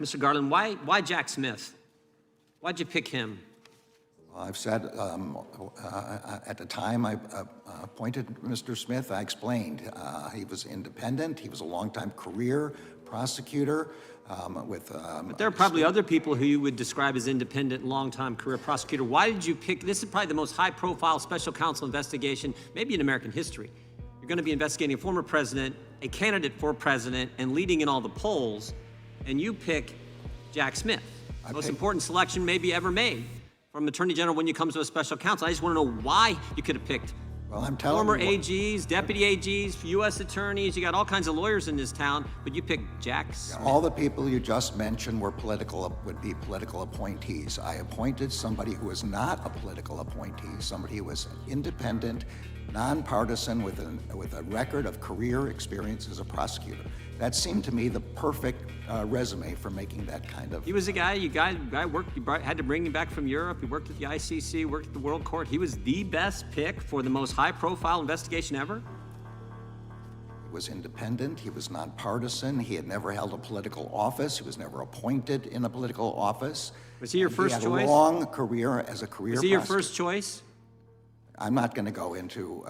Mr. Garland, why Jack Smith? Why'd you pick him? I've said at the time I appointed Mr. Smith, I explained he was independent. He was a longtime career prosecutor with. But there are probably other people who you would describe as independent, longtime career prosecutor. Why did you pick? This is probably the most high-profile special counsel investigation, maybe in American history. You're going to be investigating a former president, a candidate for president, and leading in all the polls, and you pick Jack Smith, most important selection maybe ever made from Attorney General when you come to a special counsel. I just want to know why you could have picked former AGs, deputy AGs, U.S. attorneys. You got all kinds of lawyers in this town, but you picked Jack Smith. All the people you just mentioned were would be political appointees. I appointed somebody who was not a political appointee, somebody who was independent, nonpartisan, with a record of career experience as a prosecutor. That seemed to me the perfect resume for making that kind of. He was a guy, worked, had to bring him back from Europe. He worked at the ICC, worked at the World Court. He was the best pick for the most high-profile investigation ever. He was independent, he was nonpartisan, he had never held a political office, he was never appointed in a political office. Was he your first choice? He had a long career as a career prosecutor. Was he your first choice? I'm not going to go into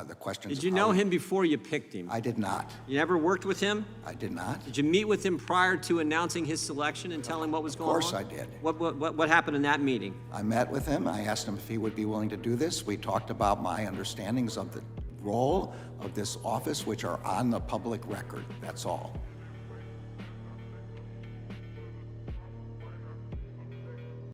the questions. Did you know him before you picked him? I did not. You never worked with him? I did not. Did you meet with him prior to announcing his selection and tell him what was going on? Of course I did. What happened in that meeting? I met with him. I asked him if he would be willing to do this. We talked about my understandings of the role of this office, which are on the public record. That's all.